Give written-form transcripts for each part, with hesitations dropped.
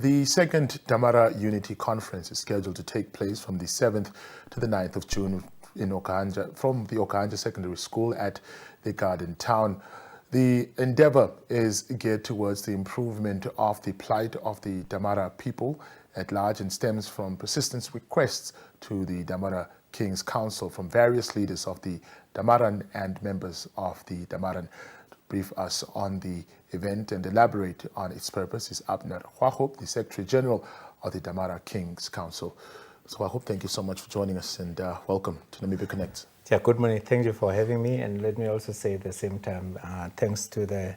The second Damara Unity Conference is scheduled to take place from the 7th to the 9th of June in Okahandja, from the Okahandja Secondary School at the Garden Town. The endeavor is geared towards the improvement of the plight of the Damara people at large and stems from persistent requests to the Damara King's Council from various leaders of the Damaran and members of the Damaran. Brief us on the event and elaborate on its purpose is Abner Hwahop, the Secretary General of the Damara King's Council. So Hwahop, thank you so much for joining us and welcome to NAMIBIA Connect. Yeah, good morning. Thank you for having me. And let me also say at the same time, thanks to the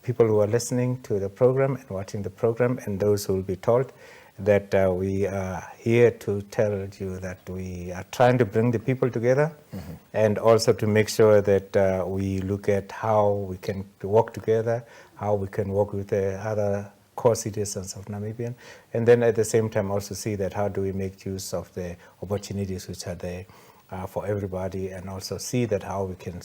people who are listening to the program and watching the program and those who will be told that we are here to tell you that we are trying to bring the people together and also to make sure that we look at how we can work together, how we can work with the other core citizens of Namibia, and then at the same time also see that how do we make use of the opportunities which are there for everybody, and also see that how we can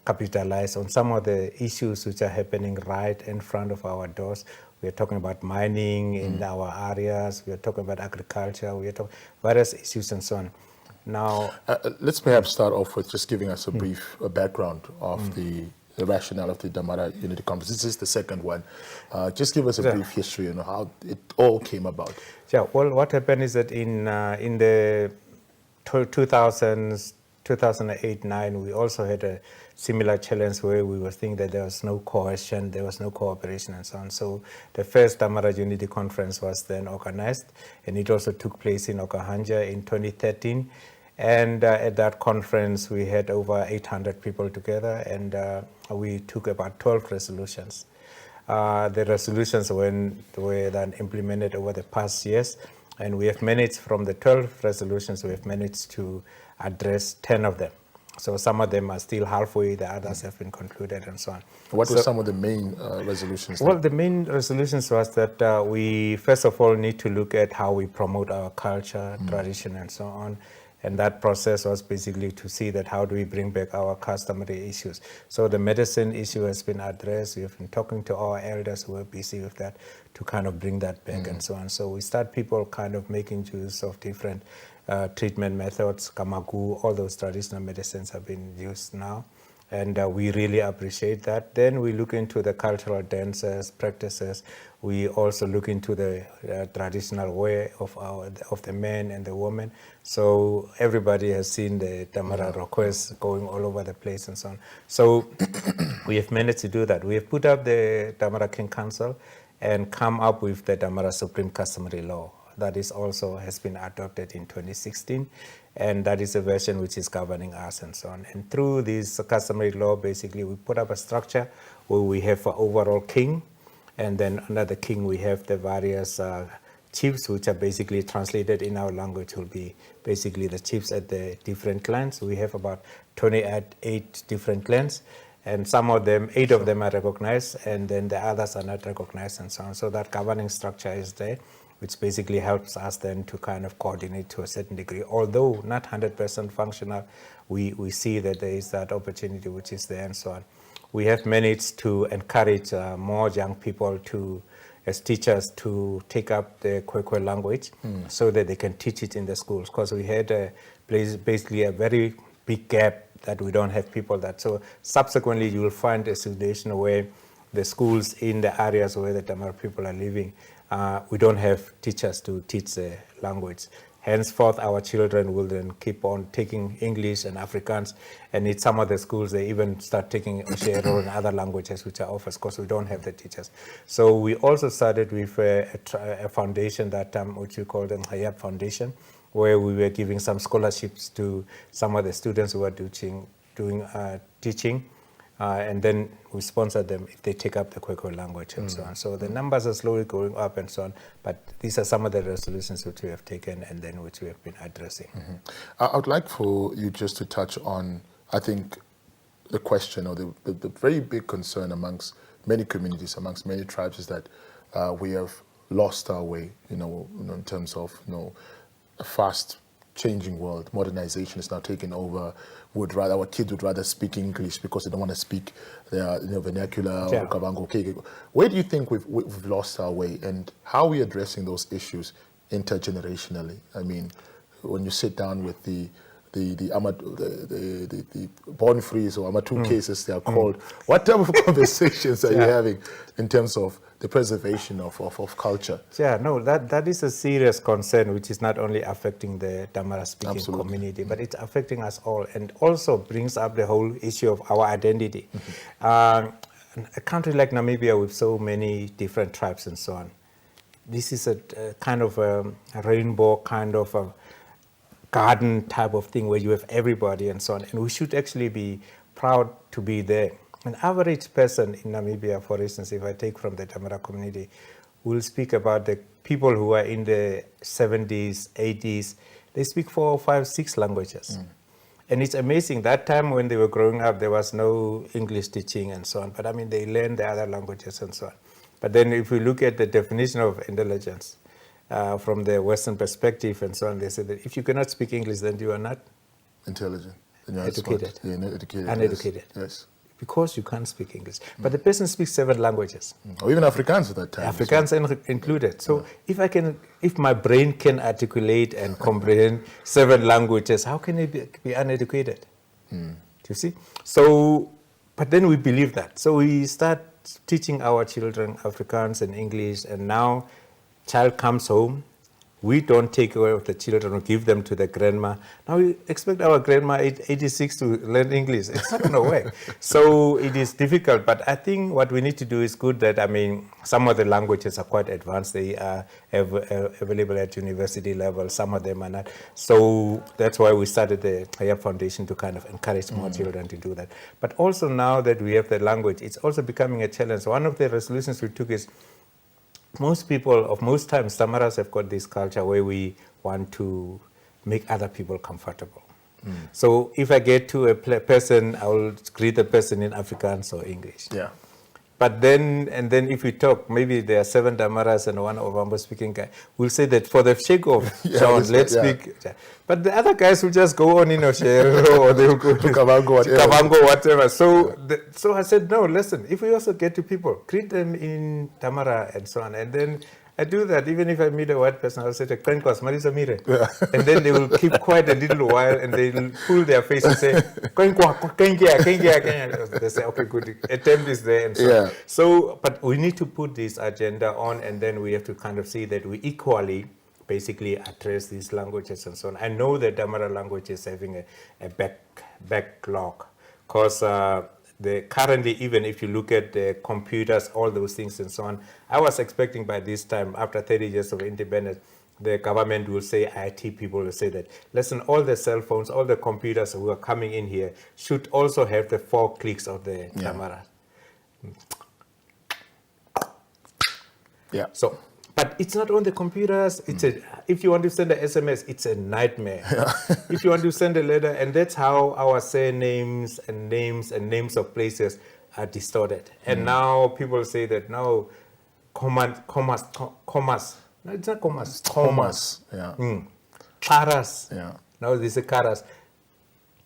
capitalize on some of the issues which are happening right in front of our doors. We are talking about mining in our areas, we are talking about agriculture, we are talking various issues and so on. Now, let's perhaps start off with just giving us a brief background of the rationale of the Damara Unity Conference. This is the second one. Just give us a brief history and how it all came about. Yeah, well, what happened is that in the 2008-9, we also had a similar challenge where we were thinking that there was no cohesion, there was no cooperation and so on. So the first Damara Unity Conference was then organized, and it also took place in Okahandja in 2013. And at that conference, we had over 800 people together, and we took about 12 resolutions. The resolutions were then implemented over the past years, and we have managed, from the 12 resolutions, we have managed to address 10 of them. So some of them are still halfway, the others have been concluded and so on. What were some of the main resolutions? Well, the main resolutions was that we first of all need to look at how we promote our culture, tradition and so on. And that process was basically to see that how do we bring back our customary issues. So the medicine issue has been addressed. We have been talking to our elders who are busy with that to kind of bring that back and so on. So we start people kind of making use of different treatment methods, kamagu, all those traditional medicines have been used now. And we really appreciate that. Then we look into the cultural dances, practices. We also look into the traditional way of the men and the women. So everybody has seen the Damara requests going all over the place and so on. So we have managed to do that. We have put up the Damara King Council and come up with the Damara Supreme Customary Law. That is also has been adopted in 2016, and that is a version which is governing us and so on. And through this customary law, basically, we put up a structure where we have an overall king, and then under the king we have the various chiefs, which are basically translated in our language will be basically the chiefs at the different clans. We have about 28 different clans, and some of them, 8 of them are recognized, and then the others are not recognized and so on. So that governing structure is there, which basically helps us then to kind of coordinate to a certain degree. Although not 100% functional, we see that there is that opportunity which is there and so on. We have managed to encourage more young people to, as teachers, to take up the Kwekwe language so that they can teach it in the schools, because we had basically a very big gap that we don't have people that. So subsequently you will find a situation where the schools in the areas where the Damara people are living, we don't have teachers to teach the language. Henceforth, our children will then keep on taking English and Afrikaans, and in some of the schools, they even start taking Oshero and other languages which are offered, because we don't have the teachers. So we also started with a foundation that which we call the Hayab Foundation, where we were giving some scholarships to some of the students who are doing teaching. And then we sponsor them if they take up the Kwekwe language and so on. So the numbers are slowly going up and so on, but these are some of the resolutions which we have taken and then which we have been addressing. I would like for you just to touch on, I think, the question or the very big concern amongst many communities, amongst many tribes, is that we have lost our way, in terms of, a fast changing world. Modernization is now taking over. Our kids would rather speak English because they don't want to speak their vernacular or Kabango. Okay, where do you think we've lost our way, and how are we addressing those issues intergenerationally? I mean, when you sit down with the born frees or Amatu cases they are called, what type of conversations are you having in terms of the preservation of culture? Yeah, no, that is a serious concern, which is not only affecting the Damara speaking community, but it's affecting us all, and also brings up the whole issue of our identity. A country like Namibia with so many different tribes and so on, this is a kind of a rainbow kind of a garden type of thing where you have everybody and so on, and we should actually be proud to be there. An average person in Namibia, for instance, if I take from the Damara community, will speak about the people who are in the 70s, 80s, they speak 4, 5, 6 languages. And it's amazing, that time when they were growing up, there was no English teaching and so on, but I mean, they learned the other languages and so on. But then if we look at the definition of intelligence, from the Western perspective and so on, they say that if you cannot speak English, then you are not intelligent. Educated. Yeah, not educated. Uneducated. Yes. Because you can't speak English. But the person speaks 7 languages. Or even Afrikaans at that time. Afrikaans included. So if my brain can articulate and comprehend 7 languages, how can it be uneducated? Do you see? So, but then we believe that. So we start teaching our children Afrikaans and English, and now child comes home, we don't take away the children or give them to the grandma. Now we expect our grandma at 86 to learn English. It's not going to work. So it is difficult, but I think what we need to do is good that, I mean, some of the languages are quite advanced. They are available at university level. Some of them are not. So that's why we started the Higher Foundation to kind of encourage more children to do that. But also now that we have the language, it's also becoming a challenge. One of the resolutions we took is most people, of most times, Damaras have got this culture where we want to make other people comfortable. So if I get to a person, I will greet the person in Afrikaans or English. Yeah. But then, and then if we talk, maybe there are 7 Damaras and 1 Ovambo speaking guy, we'll say that for the sake of John, let's speak. But the other guys will just go on in Oshero or they will go to Kavango, whatever. So, so I said, no, listen, if we also get to people, greet them in Damara and so on. And then I do that, even if I meet a white person, I'll say, Marisa Mire. And then they will keep quiet a little while and they will pull their face and say, they say, okay, good, attempt is there. And so, so, but we need to put this agenda on, and then we have to kind of see that we equally basically address these languages and so on. I know that Damara language is having a backlog because currently, even if you look at the computers, all those things and so on, I was expecting by this time, after 30 years of independence, the government will say, IT people will say that, listen, all the cell phones, all the computers who are coming in here should also have the 4 clicks of the Damara. Yeah. So, but it's not on the computers. It's if you want to send an SMS, it's a nightmare. If you want to send a letter, and that's how our surnames and names of places are distorted. And now people say that now, commas. No, it's not commas. Thomas. Yeah. Karas. Yeah. Now they say karas.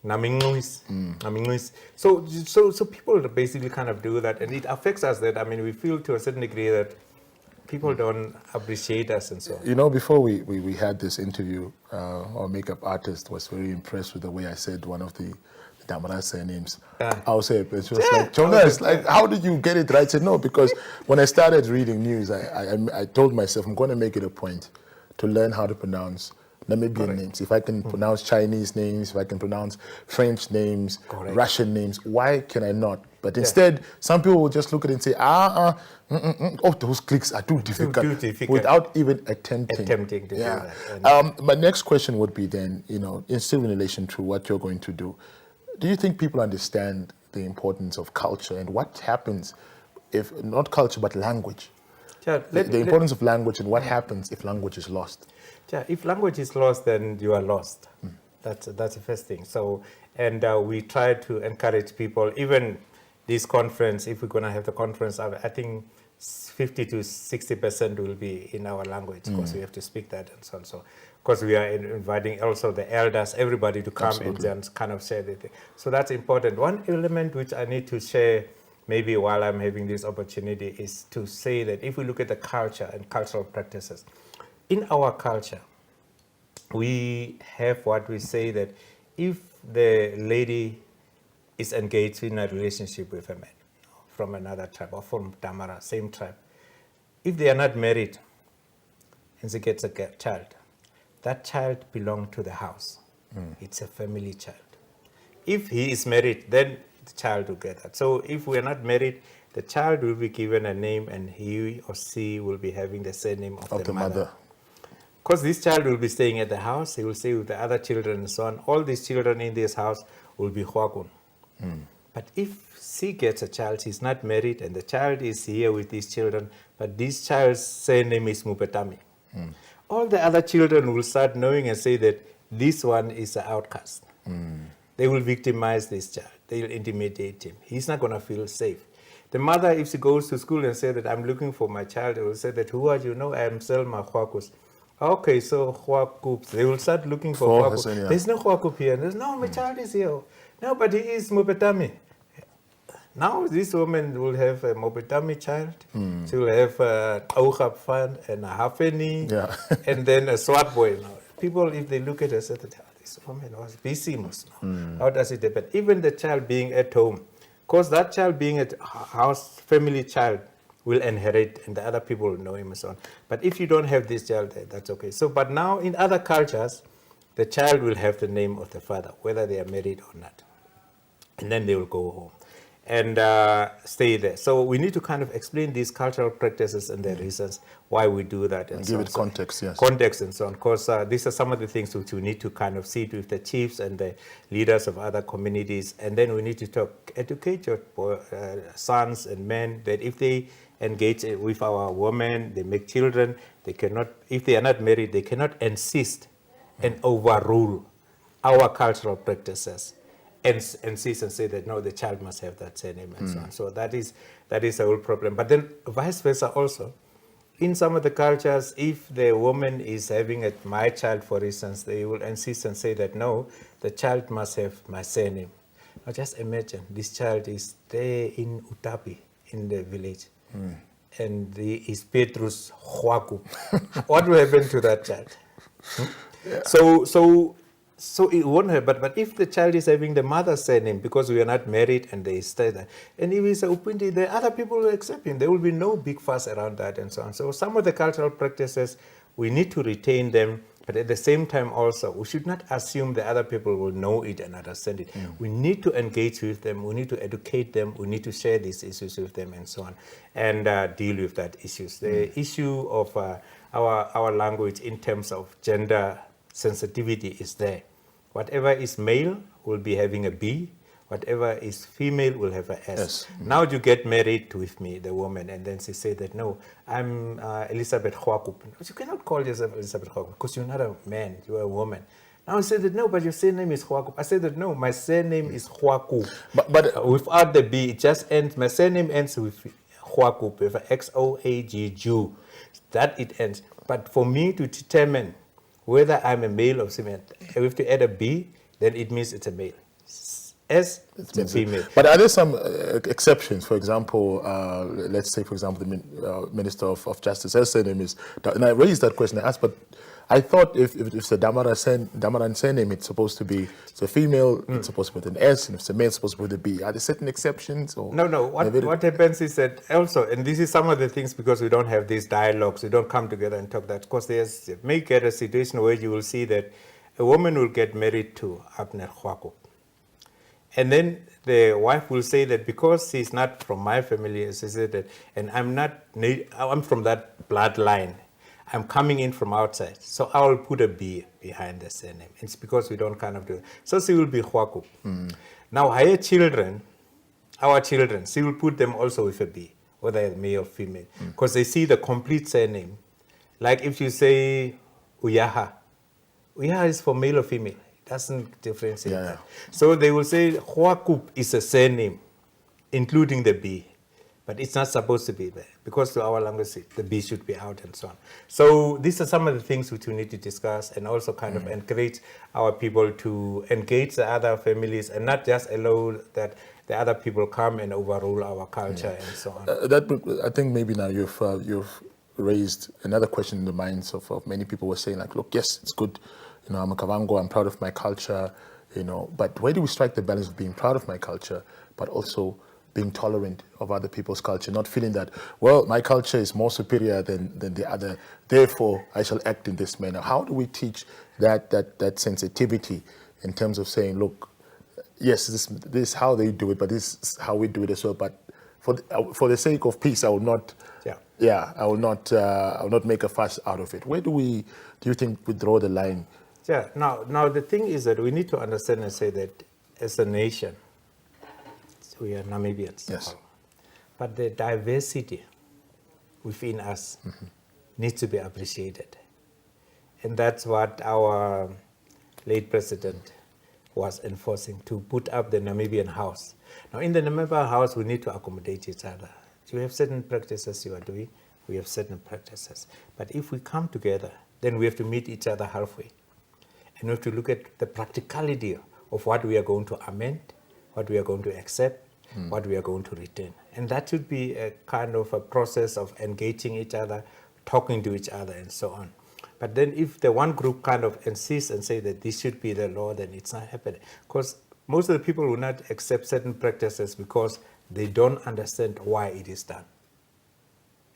Naminguis. So people basically kind of do that, and it affects us. That, I mean, we feel to a certain degree that people don't appreciate us and so on. You know, before we had this interview, our makeup artist was very impressed with the way I said one of the Damara surnames. I was saying, she was like, Jonas, like, how did you get it right? I said, no, because when I started reading news, I told myself, I'm going to make it a point to learn how to pronounce Namibian names. If I can pronounce Chinese names, if I can pronounce French names, Russian names, why can I not? But instead, some people will just look at it and say, oh, those clicks are too difficult, without even attempting to do that. My next question would be then, you know, still in relation to what you're going to do, do you think people understand the importance of culture and what happens if, not culture, but language? The importance of language and what happens if language is lost? Yeah, if language is lost, then you are lost. That's the first thing. So, and we try to encourage people, even this conference, if we're going to have the conference, I think 50 to 60% will be in our language because we have to speak that and so on. So, because we are inviting also the elders, everybody to come Absolutely. and then kind of share the thing. So that's important. One element which I need to share maybe while I'm having this opportunity is to say that if we look at the culture and cultural practices, in our culture, we have what we say that if the lady is engaged in a relationship with a man from another tribe or from Damara, same tribe, if they are not married and she gets a child, that child belongs to the house. It's a family child. If he is married, then the child will get that. So if we are not married, the child will be given a name and he or she will be having the surname of the mother. Because this child will be staying at the house, he will stay with the other children and so on. All these children in this house will be Hwakun. But if she gets a child, she's not married, and the child is here with these children, but this child's surname is Mupetami. All the other children will start knowing and say that this one is an outcast. They will victimize this child. They will intimidate him. He's not going to feel safe. The mother, if she goes to school and says that I'm looking for my child, they will say that, who are you? No, I am Selma Hwakus. Okay, so Hwakups. They will start looking for Hwakup. Yeah. There's no Hwakup here. There's no, my child is here. No, but he is Mupetami. Now this woman will have a Mopetami child. She will have an Oghap fan and a Hafeni, and then a Swat boy. Now, people, if they look at her, say that this woman was busy most now. How does it happen? Even the child being at home, because that child being at house, family child, will inherit, and the other people will know him and so on. But if you don't have this child, that's okay. So, but now in other cultures, the child will have the name of the father, whether they are married or not, and then they will go home and stay there. So we need to kind of explain these cultural practices and the reasons why we do that. And give it context, yes. Context and so on. Because these are some of the things which we need to kind of see with the chiefs and the leaders of other communities. And then we need to educate your sons and men that if they engage with our women, they make children, they cannot, if they are not married, they cannot insist and overrule our cultural practices. And insist and say that no, the child must have that surname and so on. So that is a whole problem. But then vice versa also, in some of the cultures, if the woman is having my child, for instance, they will insist and say that no, the child must have my surname. Now just imagine this child is there in Utapi, in the village, and is Petrus Hwaku. What will happen to that child? So it won't happen. But if the child is having the mother's surname because we are not married and they stay there, and if he's a Upindi, the other people will accept him. There will be no big fuss around that and so on. So some of the cultural practices, we need to retain them, but at the same time also, we should not assume the other people will know it and understand it. We need to engage with them. We need to educate them. We need to share these issues with them and so on, and deal with that issues. The issue of our language in terms of gender sensitivity is there. Whatever is male will be having a B. Whatever is female will have a S. Now you get married with me, the woman, and then she said that, no, I'm Elizabeth Hwakup. You cannot call yourself Elizabeth Hwakup because you're not a man, you're a woman. Now I said that, no, but your surname is Hwakup. I said that, no, my surname is Hwaku. But without the B, it just ends, my surname ends with Hwakup, with X-O-A-G, Jew. That it ends. But for me to determine whether I'm a male or female, if we have to add a B, then it means it's a male. S, it's a female. But are there some exceptions? For example, let's say, for example, the Minister of Justice, her surname is, and I raised that question, I asked, but I thought if it's a Damara surname, it's supposed to be, it's a female, it's supposed to be with an S, and if it's a male, it's supposed to be with a B. Are there certain exceptions? Or no. What happens is that also, and this is some of the things because we don't have these dialogues, we don't come together and talk that, because there's, may get a situation where you will see that a woman will get married to Abner Hwakup. And then the wife will say that because she's not from my family, she said that, and I'm from that bloodline. I'm coming in from outside, so I will put a B behind the surname. It's because we don't kind of do it. So she will be Hwakup. Now her children, our children, she will put them also with a B, whether male or female, because they see the complete surname. Like if you say Uyaha, Uyaha is for male or female. Doesn't differentiate that. So they will say Hwakup is a surname, including the B. but it's not supposed to be there because to our language the B should be out and so on. So these are some of the things which we need to discuss and also kind of encourage our people to engage the other families and not just allow that the other people come and overrule our culture and so on. I think maybe now you've raised another question in the minds of many people who are saying like, look, yes, it's good, I'm a Kavango, I'm proud of my culture, but where do we strike the balance of being proud of my culture, but also being tolerant of other people's culture, not feeling that, well, my culture is more superior than the other, therefore I shall act in this manner. How do we teach that sensitivity in terms of saying, look, yes, this is how they do it, but this is how we do it as well. But for the sake of peace, I will not. I will not make a fuss out of it. Where do you think we draw the line? Yeah. Now the thing is that we need to understand and say that as a nation, we are Namibians. Yes. But the diversity within us needs to be appreciated, and that's what our late president was enforcing, to put up the Namibian house. Now, in the Namibian house, we need to accommodate each other. You have certain practices you are doing, we have certain practices. But if we come together, then we have to meet each other halfway. And we have to look at the practicality of what we are going to amend, what we are going to accept, what we are going to retain. And that should be a kind of a process of engaging each other, talking to each other, and so on. But then if the one group kind of insists and say that this should be the law, then it's not happening. Because most of the people will not accept certain practices because they don't understand why it is done.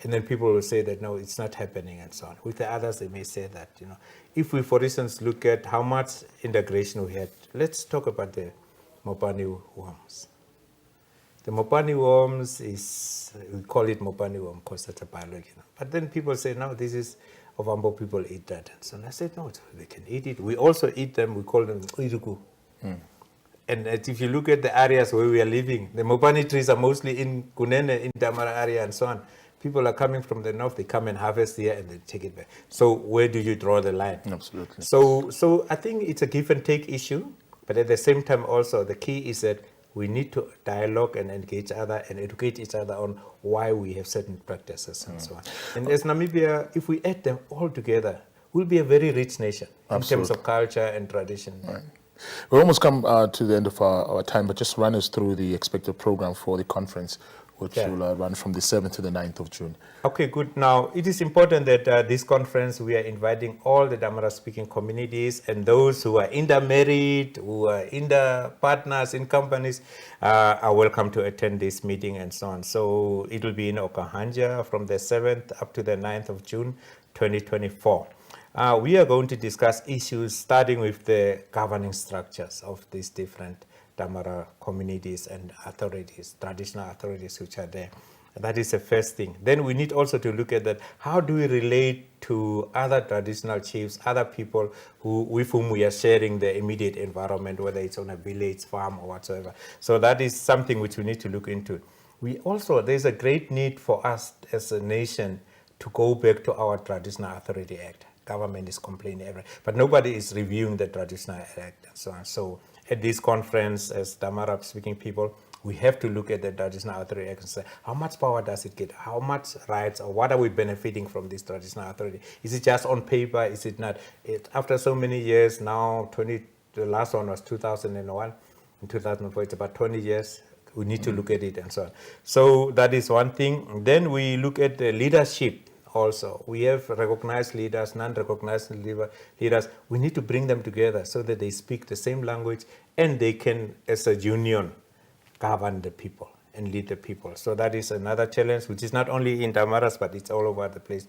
And then people will say that, no, it's not happening and so on. With the others, they may say that, If we, for instance, look at how much integration we had, let's talk about the Mopani worms. The Mopani worms we call it Mopani worm because that's a biology. But then people say, no, this is Ovambo people eat that. And so I said, no, they can eat it. We also eat them, we call them uiruku. And if you look at the areas where we are living, the Mopani trees are mostly in Kunene, in Damara area and so on. People are coming from the north, they come and harvest here and they take it back. So where do you draw the line? Absolutely. So I think it's a give and take issue, but at the same time also the key is that we need to dialogue and engage other and educate each other on why we have certain practices and so on. And as Namibia, if we add them all together, we'll be a very rich nation in terms of culture and tradition. Right. We've almost come to the end of our time, but just run us through the expected program for the conference, which will run from the 7th to the 9th of June. Okay, good. Now, it is important that this conference, we are inviting all the Damara speaking communities and those who are intermarried, who are partners in companies, are welcome to attend this meeting and so on. So it will be in Okahandja from the 7th up to the 9th of June, 2024. We are going to discuss issues starting with the governing structures of these different Damara communities and authorities, traditional authorities which are there. That is the first thing. Then we need also to look at that, how do we relate to other traditional chiefs, other people with whom we are sharing the immediate environment, whether it's on a village, farm or whatsoever. So that is something which we need to look into. There's a great need for us as a nation to go back to our Traditional Authority Act. Government is complaining everywhere, but nobody is reviewing the Traditional Act and so on. So at this conference, as Damara speaking people, we have to look at the Traditional Authority Act and say, how much power does it get? How much rights, or what are we benefiting from this Traditional Authority? Is it just on paper? Is it not? After so many years now, the last one was 2001. In 2004, it's about 20 years. We need to look at it and so on. So that is one thing. Then we look at the leadership. Also, we have recognized leaders, non-recognized leaders. We need to bring them together so that they speak the same language and they can, as a union, govern the people and lead the people. So that is another challenge, which is not only in Damaras, but it's all over the place.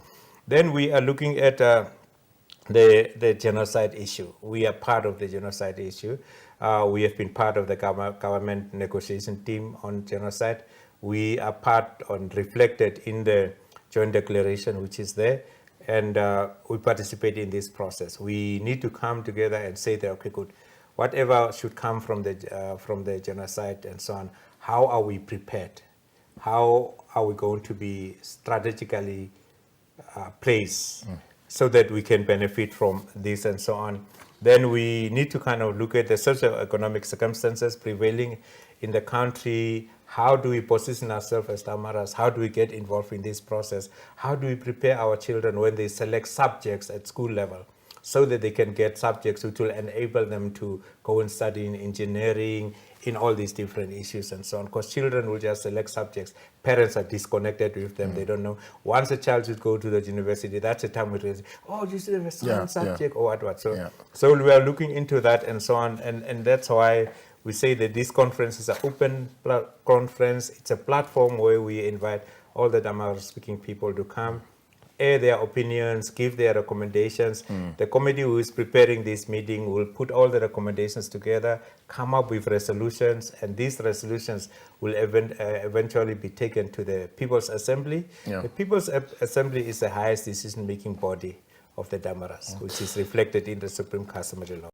Then we are looking at the genocide issue. We are part of the genocide issue. We have been part of the government negotiation team on genocide. We are part reflected in the joint declaration which is there, and we participate in this process. We need to come together and say that, okay, good, whatever should come from the genocide and so on, how are we prepared? How are we going to be strategically placed so that we can benefit from this and so on? Then we need to kind of look at the socio-economic circumstances prevailing in the country. how do we position ourselves as Damaras? How do we get involved in this process? How do we prepare our children when they select subjects at school level, so that they can get subjects which will enable them to go and study in engineering, in all these different issues and so on. Because children will just select subjects. Parents are disconnected with them. They don't know. Once a child should go to the university, that's the time we realize, oh, you should have a science subject or what. So we are looking into that and so on. And that's why we say that this conference is an open conference. It's a platform where we invite all the Damara-speaking people to come, air their opinions, give their recommendations. The committee who is preparing this meeting will put all the recommendations together, come up with resolutions, and these resolutions will eventually be taken to the People's Assembly. The People's Assembly is the highest decision-making body of the Damaras, which is reflected in the Supreme Customary Law.